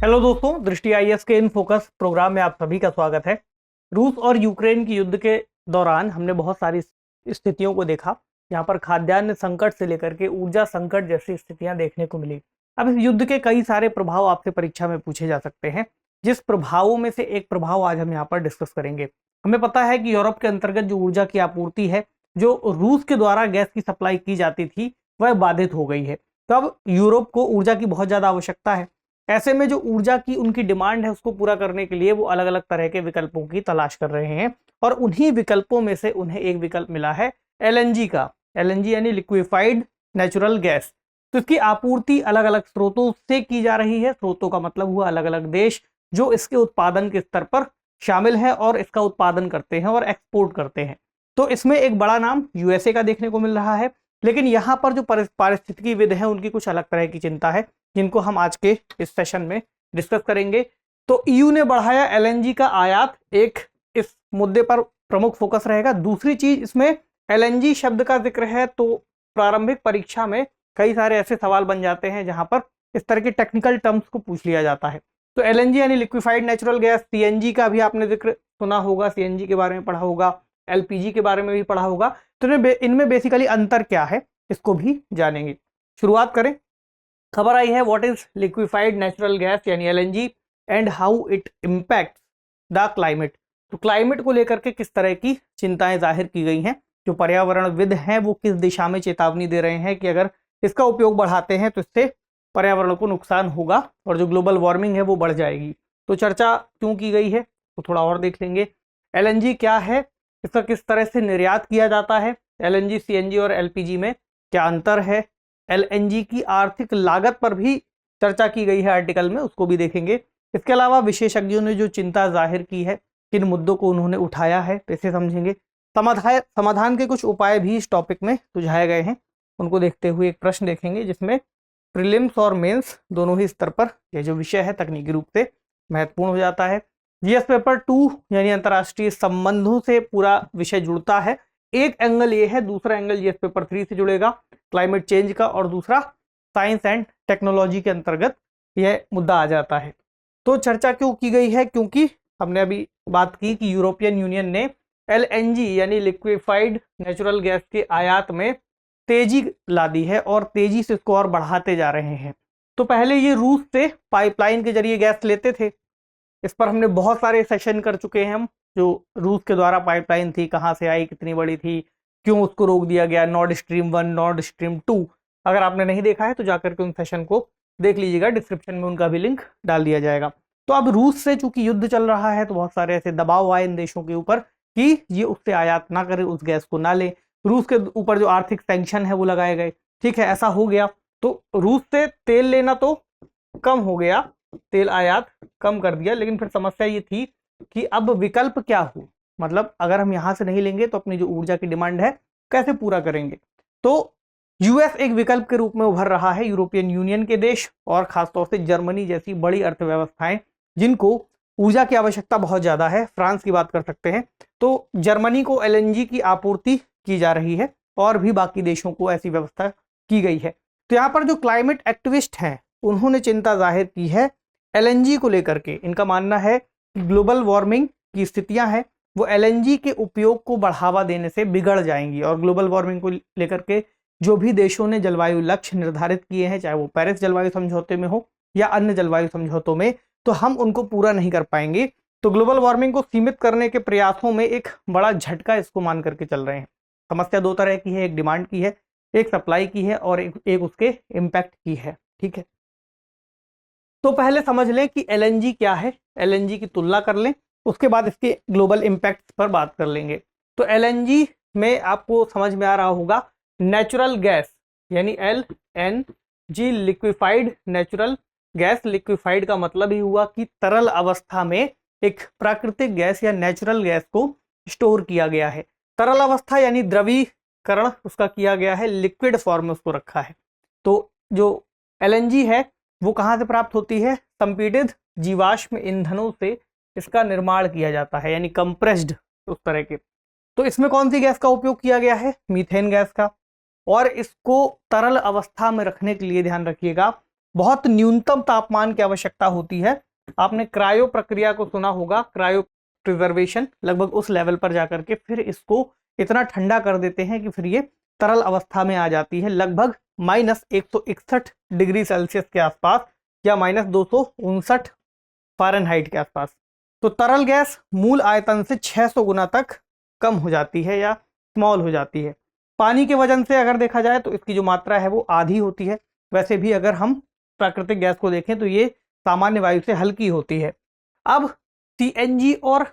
Hello दोस्तों, दृष्टि IAS के इन फोकस प्रोग्राम में आप सभी का स्वागत है। रूस और यूक्रेन की युद्ध के दौरान हमने बहुत सारी स्थितियों को देखा। यहाँ पर खाद्यान्न संकट से लेकर के ऊर्जा संकट जैसी स्थितियां देखने को मिली। अब इस युद्ध के कई सारे प्रभाव आपसे परीक्षा में पूछे जा सकते हैं, जिस प्रभावों में से एक प्रभाव आज हम यहाँ पर डिस्कस करेंगे। हमें पता है कि यूरोप के अंतर्गत जो ऊर्जा की आपूर्ति है, जो रूस के द्वारा गैस की सप्लाई की जाती थी, वह बाधित हो गई है। तो अब यूरोप को ऊर्जा की बहुत ज्यादा आवश्यकता है। ऐसे में जो ऊर्जा की उनकी डिमांड है, उसको पूरा करने के लिए वो अलग अलग तरह के विकल्पों की तलाश कर रहे हैं, और उन्हीं विकल्पों में से उन्हें एक विकल्प मिला है एलएनजी का। एलएनजी यानी लिक्विफाइड नेचुरल गैस। तो इसकी आपूर्ति अलग अलग स्रोतों से की जा रही है। स्रोतों का मतलब हुआ अलग अलग देश जो इसके उत्पादन के स्तर पर शामिल है और इसका उत्पादन करते हैं और एक्सपोर्ट करते हैं। तो इसमें एक बड़ा नाम यूएसए का देखने को मिल रहा है, लेकिन यहाँ पर जो पारिस्थितिकीविद हैं उनकी कुछ अलग तरह की चिंता है, जिनको हम आज के इस सेशन में डिस्कस करेंगे। तो ईयू ने बढ़ाया एलएनजी का आयात, एक इस मुद्दे पर प्रमुख फोकस रहेगा। दूसरी चीज, इसमें एलएनजी शब्द का जिक्र है तो प्रारंभिक परीक्षा में कई सारे ऐसे सवाल बन जाते हैं जहां पर इस तरह के टेक्निकल टर्म्स को पूछ लिया जाता है। तो एलएनजी यानी लिक्विफाइड नेचुरल गैस, सीएनजी का भी आपने जिक्र सुना होगा, सीएनजी के बारे में पढ़ा होगा, एलपीजी के बारे में भी पढ़ा होगा। तो इनमें बेसिकली अंतर क्या है, इसको भी जानेंगे। शुरुआत करें। खबर आई है what is liquefied natural gas यानी LNG and how it impact the climate. तो क्लाइमेट को लेकर के किस तरह की चिंताएं जाहिर की गई हैं। जो पर्यावरणविद हैं वो किस दिशा में चेतावनी दे रहे हैं कि अगर इसका उपयोग बढ़ाते हैं तो इससे पर्यावरण को नुकसान होगा और जो ग्लोबल वार्मिंग है वो बढ़ जाएगी। तो चर्चा क्यों की गई है तो थोड़ा और देख लेंगे। एलएनजी क्या है, इसका किस तरह से निर्यात किया जाता है, एलएनजी, सीएनजी और एलपीजी में क्या अंतर है, एलएनजी की आर्थिक लागत पर भी चर्चा की गई है आर्टिकल में, उसको भी देखेंगे। इसके अलावा विशेषज्ञों ने जो चिंता जाहिर की है, किन मुद्दों को उन्होंने उठाया है, तो इसे समझेंगे। समाधान के कुछ उपाय भी इस टॉपिक में सुझाए गए हैं, उनको देखते हुए एक प्रश्न देखेंगे जिसमें प्रीलिम्स और मेंस दोनों ही स्तर पर यह जो विषय है तकनीकी रूप से महत्वपूर्ण हो जाता है। जीएस पेपर 2 यानी अंतर्राष्ट्रीय संबंधों से पूरा विषय जुड़ता है। एक एंगल ये है, दूसरा एंगल जीएस पेपर 3 से जुड़ेगा क्लाइमेट चेंज का, और दूसरा साइंस एंड टेक्नोलॉजी के अंतर्गत यह मुद्दा आ जाता है। तो चर्चा क्यों की गई है, क्योंकि हमने अभी बात की कि यूरोपियन यूनियन ने एलएनजी यानी लिक्विफाइड नेचुरल गैस के आयात में तेजी ला दी है और तेजी से इसको और बढ़ाते जा रहे हैं। तो पहले ये रूस से पाइपलाइन के जरिए गैस लेते थे, इस पर हमने बहुत सारे सेशन कर चुके हैं हम। जो रूस के द्वारा पाइपलाइन थी, कहाँ से आई, कितनी बड़ी थी, क्यों उसको रोक दिया गया, नॉर्ड स्ट्रीम 1, नॉर्ड स्ट्रीम 2। अगर आपने नहीं देखा है तो जाकर के उन सेशन को देख लीजिएगा, डिस्क्रिप्शन में उनका भी लिंक डाल दिया जाएगा। तो अब रूस से चूंकि युद्ध चल रहा है तो बहुत सारे ऐसे दबाव आए इन देशों के ऊपर कि ये उससे आयात ना करे, उस गैस को ना ले। रूस के ऊपर जो आर्थिक सैंक्शन है वो लगाए गए। ठीक है, ऐसा हो गया तो रूस से तेल लेना तो कम हो गया, तेल आयात कम कर दिया, लेकिन फिर समस्या ये थी कि अब विकल्प क्या हो। मतलब अगर हम यहां से नहीं लेंगे तो अपनी जो ऊर्जा की डिमांड है कैसे पूरा करेंगे। तो यूएस एक विकल्प के रूप में उभर रहा है। यूरोपियन यूनियन के देश और खासतौर से जर्मनी जैसी बड़ी अर्थव्यवस्थाएं जिनको ऊर्जा की आवश्यकता बहुत ज्यादा है, फ्रांस की बात कर सकते हैं, तो जर्मनी को एलएनजी की आपूर्ति की जा रही है और भी बाकी देशों को ऐसी व्यवस्था की गई है। तो यहाँ पर जो क्लाइमेट एक्टिविस्ट हैं उन्होंने चिंता जाहिर की है एलएनजी को लेकर के। इनका मानना है कि ग्लोबल वार्मिंग की स्थितियां हैं वो एलएनजी के उपयोग को बढ़ावा देने से बिगड़ जाएंगी, और ग्लोबल वार्मिंग को लेकर के जो भी देशों ने जलवायु लक्ष्य निर्धारित किए हैं, चाहे वो पेरिस जलवायु समझौते में हो या अन्य जलवायु समझौतों में, तो हम उनको पूरा नहीं कर पाएंगे। तो ग्लोबल वार्मिंग को सीमित करने के प्रयासों में एक बड़ा झटका इसको मान करके चल रहे हैं। समस्या दो तरह की है, एक डिमांड की है, एक सप्लाई की है, और एक उसके इम्पैक्ट की है। ठीक है, तो पहले समझ लें कि एलएनजी क्या है, एलएनजी की तुलना कर लें, उसके बाद इसके ग्लोबल इम्पैक्ट पर बात कर लेंगे। तो एलएनजी में आपको समझ में आ रहा होगा नेचुरल गैस यानी LNG, liquefied natural gas. Liquefied का मतलब ही हुआ कि तरल अवस्था में एक प्राकृतिक गैस या नेचुरल गैस को स्टोर किया गया है। तरल अवस्था यानी द्रवीकरण उसका किया गया है, लिक्विड फॉर्म में उसको रखा है। तो जो एलएनजी है वो कहाँ से प्राप्त होती है, संपीड़ित जीवाश्म ईंधनों से इसका निर्माण किया जाता है, यानी कंप्रेस्ड उस तरह के। तो इसमें कौन सी गैस का उपयोग किया गया है, मीथेन गैस का। और इसको तरल अवस्था में रखने के लिए ध्यान रखिएगा बहुत न्यूनतम तापमान की आवश्यकता होती है। आपने क्रायो प्रक्रिया को सुना होगा, क्रायो प्रिजर्वेशन, लगभग उस लेवल पर जाकर के फिर इसको इतना ठंडा कर देते हैं कि फिर ये तरल अवस्था में आ जाती है, लगभग -161 डिग्री सेल्सियस के आसपास या -259 फ़ारेनहाइट के आसपास। तो तरल गैस मूल आयतन से 600 गुना तक कम हो जाती है या स्मॉल हो जाती है। पानी के वजन से अगर देखा जाए तो इसकी जो मात्रा है वो आधी होती है। वैसे भी अगर हम प्राकृतिक गैस को देखें तो ये सामान्य वायु से हल्की होती है। अब सीएनजी और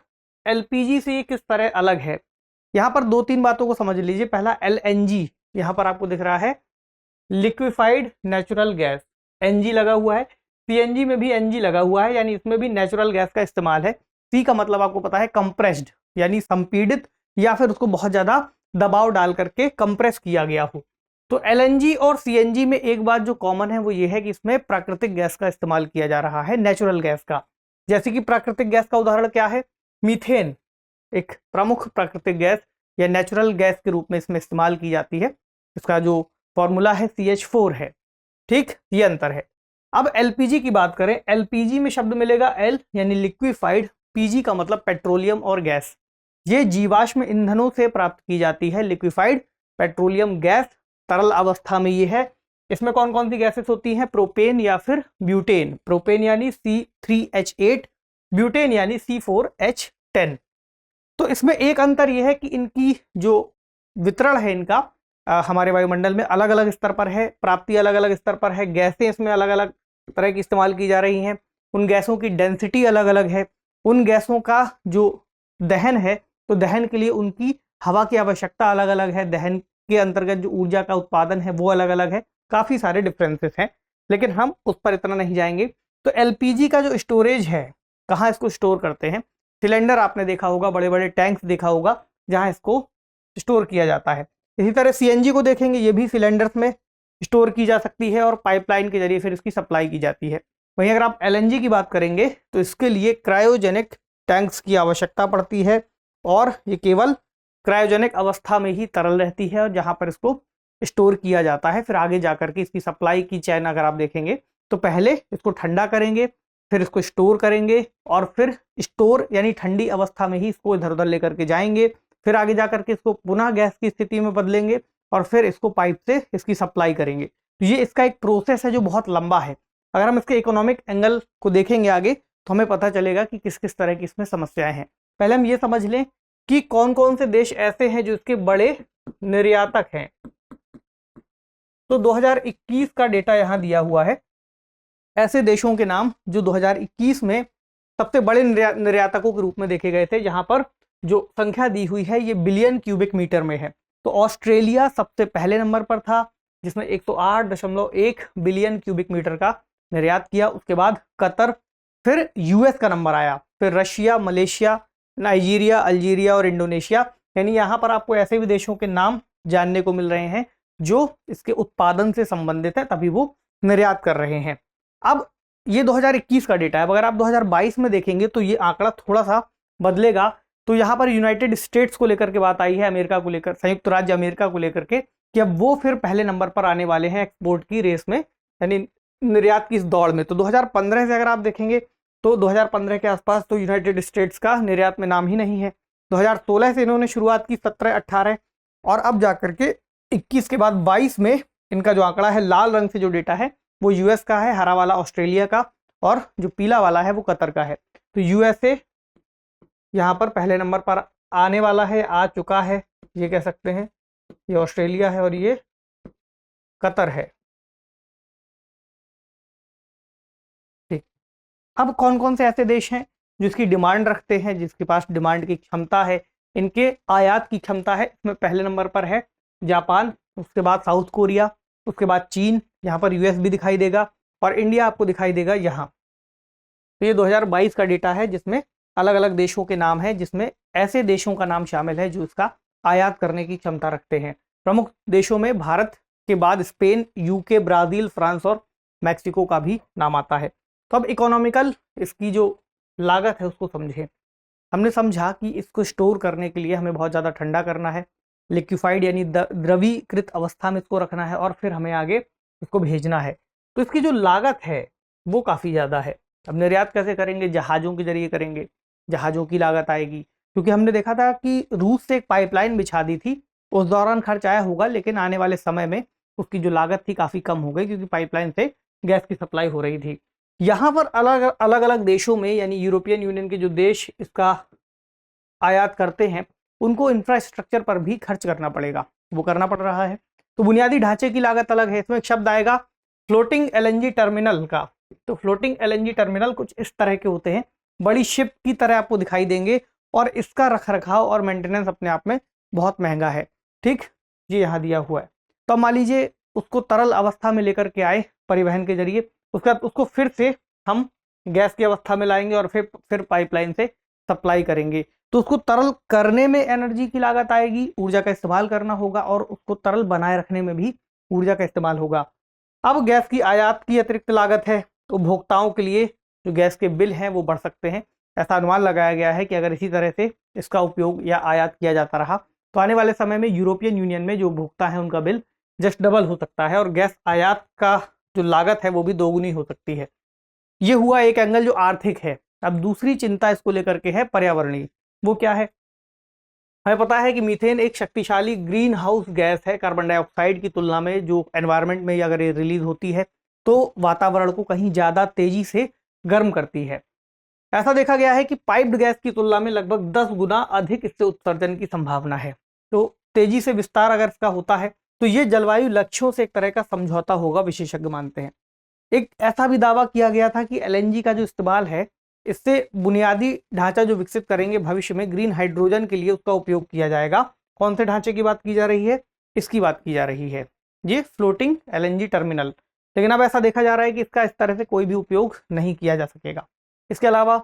एलपीजी से ये किस तरह अलग है, यहाँ पर 2-3 बातों को समझ लीजिए। पहला एलएनजी, यहाँ पर आपको दिख रहा है लिक्विफाइड नेचुरल गैस, एनजी लगा हुआ है। सीएनजी में भी एनजी लगा हुआ है, यानी इसमें भी नेचुरल गैस का इस्तेमाल है। सी का मतलब आपको पता है कंप्रेस्ड, यानी संपीड़ित या फिर उसको बहुत ज्यादा दबाव डाल करके कंप्रेस किया गया हो। तो एलएनजी और सीएनजी में एक बात जो कॉमन है वो ये है कि इसमें प्राकृतिक गैस का इस्तेमाल किया जा रहा है, नेचुरल गैस का। जैसे कि प्राकृतिक गैस का उदाहरण क्या है, मीथेन एक प्रमुख प्राकृतिक गैस या नेचुरल गैस के रूप में इसमें इस्तेमाल की जाती है। इसका जो फॉर्मूला है CH4 है, ठीक, ये अंतर है। अब एलपीजी की बात करें, एलपीजी में शब्द मिलेगा एल यानी लिक्विफाइड, पीजी का मतलब पेट्रोलियम और गैस। ये जीवाश्म ईंधनों से प्राप्त की जाती है, लिक्विफाइड पेट्रोलियम गैस, तरल अवस्था में ये है। इसमें कौन कौन सी गैसेस होती हैं, प्रोपेन या फिर ब्यूटेन। प्रोपेन यानी C3H8, ब्यूटेन यानी C4H10। तो इसमें एक अंतर यह है कि इनकी जो वितरण है इनका हमारे वायुमंडल में अलग अलग स्तर पर है, प्राप्ति अलग अलग स्तर पर है, गैसें इसमें अलग अलग तरह की इस्तेमाल की जा रही हैं, उन गैसों की डेंसिटी अलग अलग है, उन गैसों का जो दहन है तो दहन के लिए उनकी हवा की आवश्यकता अलग अलग है, दहन के अंतर्गत जो ऊर्जा का उत्पादन है वो अलग अलग है, काफ़ी सारे डिफरेंसेस हैं, लेकिन हम उस पर इतना नहीं जाएंगे। तो एलपीजी का जो स्टोरेज है, कहाँ इसको स्टोर करते हैं, सिलेंडर आपने देखा होगा, बड़े बड़े टैंक्स देखा होगा जहाँ इसको स्टोर किया जाता है। इसी तरह सीएनजी को देखेंगे, ये भी सिलेंडर्स में स्टोर की जा सकती है और पाइपलाइन के जरिए फिर इसकी सप्लाई की जाती है। वहीं अगर आप एलएनजी की बात करेंगे तो इसके लिए क्रायोजेनिक टैंक्स की आवश्यकता पड़ती है और ये केवल क्रायोजेनिक अवस्था में ही तरल रहती है और जहाँ पर इसको स्टोर किया जाता है। फिर आगे जाकर के इसकी सप्लाई की चैन अगर आप देखेंगे तो पहले इसको ठंडा करेंगे, फिर इसको स्टोर करेंगे और फिर स्टोर यानी ठंडी अवस्था में ही इसको इधर उधर लेकर के जाएंगे, फिर आगे जाकर के इसको पुनः गैस की स्थिति में बदलेंगे और फिर इसको पाइप से इसकी सप्लाई करेंगे। तो ये इसका एक प्रोसेस है जो बहुत लंबा है। अगर हम इसके इकोनॉमिक एंगल को देखेंगे आगे तो हमें पता चलेगा कि किस किस तरह की इसमें समस्याएं हैं। पहले हम ये समझ लें कि कौन कौन से देश ऐसे हैं जो इसके बड़े निर्यातक हैं। तो 2021 का डेटा यहाँ दिया हुआ है, ऐसे देशों के नाम जो 2021 में सबसे बड़े निर्यातकों के रूप में देखे गए थे, जहां पर जो संख्या दी हुई है ये बिलियन क्यूबिक मीटर में है। तो ऑस्ट्रेलिया सबसे पहले नंबर पर था जिसने 108.1 बिलियन क्यूबिक मीटर का निर्यात किया। उसके बाद कतर, फिर यूएस का नंबर आया, फिर रशिया, मलेशिया, नाइजीरिया, अल्जीरिया और इंडोनेशिया। यानी यहाँ पर आपको ऐसे भी देशों के नाम जानने को मिल रहे हैं जो इसके उत्पादन से संबंधित है, तभी वो निर्यात कर रहे हैं। अब ये 2021 का डेटा है। अगर आप 2022 में देखेंगे तो ये आंकड़ा थोड़ा सा बदलेगा। तो यहाँ पर यूनाइटेड स्टेट्स को लेकर के बात आई है, अमेरिका को लेकर, संयुक्त राज्य अमेरिका को लेकर के, कि अब वो फिर पहले नंबर पर आने वाले हैं एक्सपोर्ट की रेस में, यानी निर्यात की इस दौड़ में। तो 2015 से अगर आप देखेंगे तो 2015 के आसपास तो यूनाइटेड स्टेट्स का निर्यात में नाम ही नहीं है। 2016 से इन्होंने शुरुआत की, 17, 18 और अब जाकर के 21 के बाद 22 में इनका जो आंकड़ा है, लाल रंग से जो डेटा है वो यूएस का है, हरा वाला ऑस्ट्रेलिया का और जो पीला वाला है वो कतर का है। तो यूएसए यहाँ पर पहले नंबर पर आने वाला है, आ चुका है, ये कह सकते हैं। ये ऑस्ट्रेलिया है और ये कतर है। ठीक, अब कौन कौन से ऐसे देश हैं जिसकी डिमांड रखते हैं, जिसके पास डिमांड की क्षमता है, इनके आयात की क्षमता है। इसमें पहले नंबर पर है जापान, उसके बाद साउथ कोरिया, उसके बाद चीन, यहाँ पर यूएस भी दिखाई देगा और इंडिया आपको दिखाई देगा यहाँ। तो ये 2022 का डेटा है जिसमें अलग अलग देशों के नाम हैं, जिसमें ऐसे देशों का नाम शामिल है जो इसका आयात करने की क्षमता रखते हैं। प्रमुख देशों में भारत के बाद स्पेन, यूके, ब्राज़ील, फ्रांस और मैक्सिको का भी नाम आता है। तो अब इकोनॉमिकल इसकी जो लागत है उसको समझें। हमने समझा कि इसको स्टोर करने के लिए हमें बहुत ज़्यादा ठंडा करना है, लिक्विफाइड यानी द्रवीकृत अवस्था में इसको रखना है और फिर हमें आगे इसको भेजना है। तो इसकी जो लागत है वो काफ़ी ज़्यादा है। अब निर्यात कैसे करेंगे? जहाज़ों के जरिए करेंगे, जहाज़ों की लागत आएगी, क्योंकि हमने देखा था कि रूस से एक पाइपलाइन बिछा दी थी, उस दौरान खर्च आया होगा, लेकिन आने वाले समय में उसकी जो लागत थी काफ़ी कम हो गई, क्योंकि पाइपलाइन से गैस की सप्लाई हो रही थी। यहाँ पर अलग अलग अलग देशों में, यानी यूरोपियन यूनियन के जो देश इसका आयात करते हैं, उनको इंफ्रास्ट्रक्चर पर भी खर्च करना पड़ेगा, वो करना पड़ रहा है। तो बुनियादी ढांचे की लागत अलग है। इसमें एक शब्द आएगा फ्लोटिंग एलएनजी टर्मिनल का। तो फ्लोटिंग एलएनजी टर्मिनल कुछ इस तरह के होते हैं, बड़ी शिप की तरह आपको दिखाई देंगे, और इसका रखरखाव और मेंटेनेंस अपने आप में बहुत महंगा है। ठीक, ये यहाँ दिया हुआ है। तो मान लीजिए उसको तरल अवस्था में लेकर के आए परिवहन के जरिए, उसके बाद उसको फिर से हम गैस की अवस्था में लाएंगे और फिर पाइपलाइन से सप्लाई करेंगे। तो उसको तरल करने में एनर्जी की लागत आएगी, ऊर्जा का इस्तेमाल करना होगा, और उसको तरल बनाए रखने में भी ऊर्जा का इस्तेमाल होगा। अब गैस की आयात की अतिरिक्त लागत है। उपभोक्ताओं के लिए जो गैस के बिल हैं वो बढ़ सकते हैं। ऐसा अनुमान लगाया गया है कि अगर इसी तरह से इसका उपयोग या आयात किया जाता रहा तो आने वाले समय में यूरोपियन यूनियन में जो उपभोक्ता है उनका बिल जस्ट डबल हो सकता है, और गैस आयात का जो लागत है वो भी दोगुनी हो सकती है। ये हुआ एक एंगल जो आर्थिक है। अब दूसरी चिंता इसको लेकर के है पर्यावरणीय। वो क्या है? हमें पता है कि मीथेन एक शक्तिशाली ग्रीन हाउस गैस है। कार्बन डाइऑक्साइड की तुलना में जो एनवायरनमेंट में अगर ये रिलीज होती है तो वातावरण को कहीं ज़्यादा तेजी से गर्म करती है। ऐसा देखा गया है कि पाइप्ड गैस की तुलना में लगभग 10 गुना अधिक इससे उत्सर्जन की संभावना है। तो तेजी से विस्तार अगर इसका होता है तो ये जलवायु लक्ष्यों से एक तरह का समझौता होगा, विशेषज्ञ मानते हैं। एक ऐसा भी दावा किया गया था कि एलएनजी का जो इस्तेमाल है, इससे बुनियादी ढांचा जो विकसित करेंगे भविष्य में ग्रीन हाइड्रोजन के लिए उसका उपयोग किया जाएगा। कौन से ढांचे की बात की जा रही है? इसकी बात की जा रही है, ये फ्लोटिंग एलएनजी टर्मिनल। लेकिन अब ऐसा देखा जा रहा है कि इसका इस तरह से कोई भी उपयोग नहीं किया जा सकेगा। इसके अलावा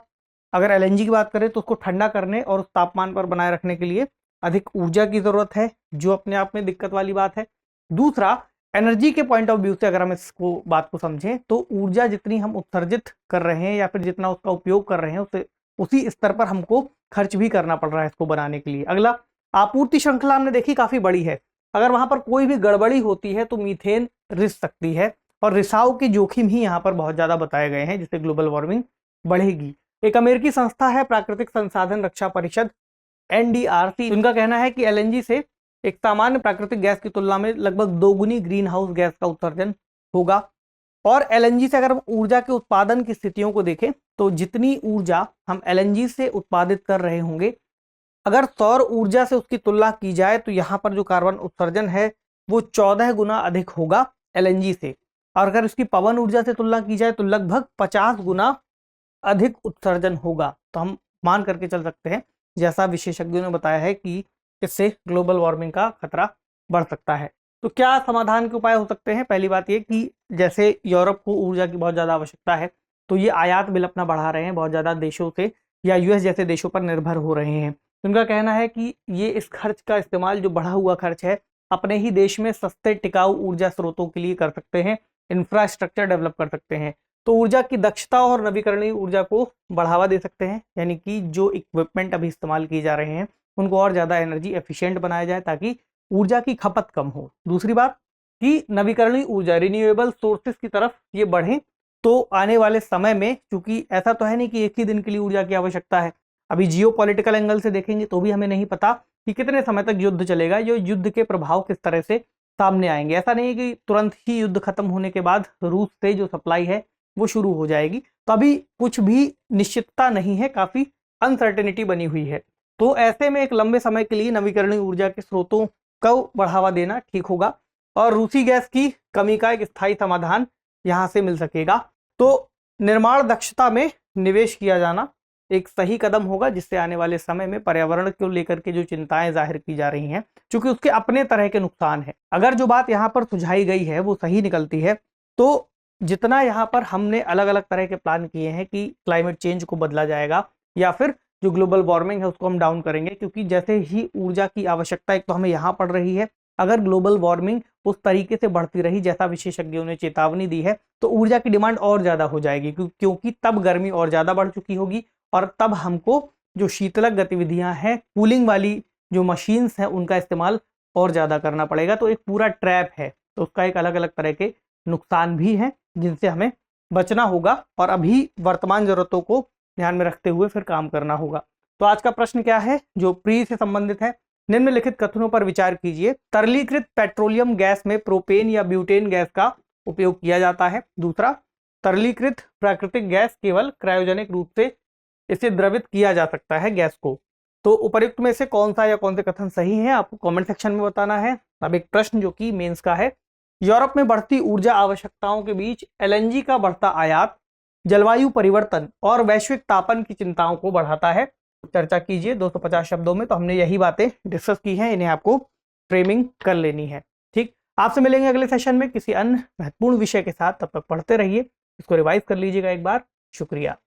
अगर एलएनजी की बात करें तो उसको ठंडा करने और उस तापमान पर बनाए रखने के लिए अधिक ऊर्जा की जरूरत है, जो अपने आप में दिक्कत वाली बात है। दूसरा, एनर्जी के पॉइंट ऑफ व्यू से अगर हम इसको बात को समझें तो ऊर्जा जितनी हम उत्सर्जित कर रहे हैं या फिर जितना उसका उपयोग कर रहे हैं उससे उसी स्तर पर हमको खर्च भी करना पड़ रहा है इसको बनाने के लिए। अगला, आपूर्ति श्रृंखला हमने देखी काफी बड़ी है। अगर वहां पर कोई भी गड़बड़ी होती है तो मीथेन रिस सकती है, और रिसाव के जोखिम ही यहाँ पर बहुत ज्यादा बताए गए हैं, जिससे ग्लोबल वार्मिंग बढ़ेगी। एक अमेरिकी संस्था है प्राकृतिक संसाधन रक्षा परिषद, NDRC, उनका कहना है कि एलएनजी से एक सामान्य प्राकृतिक गैस की तुलना में लगभग दोगुनी ग्रीन हाउस गैस का उत्सर्जन होगा। और एलएनजी से अगर हम ऊर्जा के उत्पादन की स्थितियों को देखें तो जितनी ऊर्जा हम एलएनजी से उत्पादित कर रहे होंगे, अगर सौर ऊर्जा से उसकी तुलना की जाए तो यहाँ पर जो कार्बन उत्सर्जन है वो 14 गुना अधिक होगा एलएनजी से। और अगर इसकी पवन ऊर्जा से तुलना की जाए तो लगभग 50 गुना अधिक उत्सर्जन होगा। तो हम मान करके चल सकते हैं, जैसा विशेषज्ञों ने बताया है, कि इससे ग्लोबल वार्मिंग का खतरा बढ़ सकता है। तो क्या समाधान के उपाय हो सकते हैं? पहली बात ये कि जैसे यूरोप को ऊर्जा की बहुत ज़्यादा आवश्यकता है तो ये आयात बिल अपना बढ़ा रहे हैं, बहुत ज़्यादा देशों से या यूएस जैसे देशों पर निर्भर हो रहे हैं। उनका कहना है कि ये इस खर्च का इस्तेमाल, जो बढ़ा हुआ खर्च है, अपने ही देश में सस्ते टिकाऊ ऊर्जा स्रोतों के लिए कर सकते हैं, इंफ्रास्ट्रक्चर डेवलप कर सकते हैं। तो ऊर्जा की दक्षता और नवीकरणीय ऊर्जा को बढ़ावा दे सकते हैं, यानी कि जो इक्विपमेंट अभी इस्तेमाल किए जा रहे हैं उनको और ज़्यादा एनर्जी एफिशिएंट बनाया जाए ताकि ऊर्जा की खपत कम हो। दूसरी बात कि नवीकरणीय ऊर्जा, रिन्यूएबल सोर्सेज की तरफ ये बढ़े। तो आने वाले समय में, चूंकि ऐसा तो है नहीं कि एक ही दिन के लिए ऊर्जा की आवश्यकता है, अभी जियोपॉलिटिकल एंगल से देखेंगे तो भी हमें नहीं पता कि कितने समय तक युद्ध चलेगा, जो युद्ध के प्रभाव किस तरह से सामने आएंगे। ऐसा नहीं है कि तुरंत ही युद्ध खत्म होने के बाद रूस से जो सप्लाई है वो शुरू हो जाएगी। तो अभी कुछ भी निश्चितता नहीं है, काफी अनसर्टेनिटी बनी हुई है। तो ऐसे में एक लंबे समय के लिए नवीकरणीय ऊर्जा के स्रोतों को बढ़ावा देना ठीक होगा, और रूसी गैस की कमी का एक स्थायी समाधान यहाँ से मिल सकेगा। तो निर्माण दक्षता में निवेश किया जाना एक सही कदम होगा, जिससे आने वाले समय में पर्यावरण को लेकर के जो चिंताएं जाहिर की जा रही हैं, क्योंकि उसके अपने तरह के नुकसान है। अगर जो बात यहाँ पर सुझाई गई है वो सही निकलती है तो जितना यहाँ पर हमने अलग अलग तरह के प्लान किए हैं कि क्लाइमेट चेंज को बदला जाएगा या फिर जो ग्लोबल वार्मिंग है उसको हम डाउन करेंगे, क्योंकि जैसे ही ऊर्जा की आवश्यकता एक तो हमें यहाँ पड़ रही है, अगर ग्लोबल वार्मिंग उस तरीके से बढ़ती रही जैसा विशेषज्ञों ने चेतावनी दी है तो ऊर्जा की डिमांड और ज़्यादा हो जाएगी, क्योंकि तब गर्मी और ज़्यादा बढ़ चुकी होगी, और तब हमको जो शीतलक गतिविधियां हैं, कूलिंग वाली जो मशीन्स हैं, उनका इस्तेमाल और ज़्यादा करना पड़ेगा। तो एक पूरा ट्रैप है, तो उसका एक अलग अलग तरह के नुकसान भी हैं, जिनसे हमें बचना होगा और अभी वर्तमान जरूरतों को ध्यान में रखते हुए फिर काम करना होगा। तो आज का प्रश्न क्या है जो प्री से संबंधित है, निम्नलिखित कथनों पर विचार कीजिए। तरलीकृत पेट्रोलियम गैस में प्रोपेन या ब्यूटेन गैस का उपयोग किया जाता है। दूसरा, तरलीकृत प्राकृतिक गैस केवल क्रायोजेनिक रूप से इसे द्रवित किया जा सकता है गैस को। तो उपर्युक्त में से कौन सा या कौन से कथन सही है आपको कमेंट सेक्शन में बताना है। अब एक प्रश्न जो कि मेंस का है, यूरोप में बढ़ती ऊर्जा आवश्यकताओं के बीच एलएनजी का बढ़ता आयात जलवायु परिवर्तन और वैश्विक तापन की चिंताओं को बढ़ाता है। चर्चा कीजिए 250 शब्दों में। तो हमने यही बातें डिस्कस की हैं, इन्हें आपको फ्रेमिंग कर लेनी है। ठीक, आपसे मिलेंगे अगले सेशन में किसी अन्य महत्वपूर्ण विषय के साथ। तब तक पढ़ते रहिए, इसको रिवाइज कर लीजिएगा एक बार। शुक्रिया।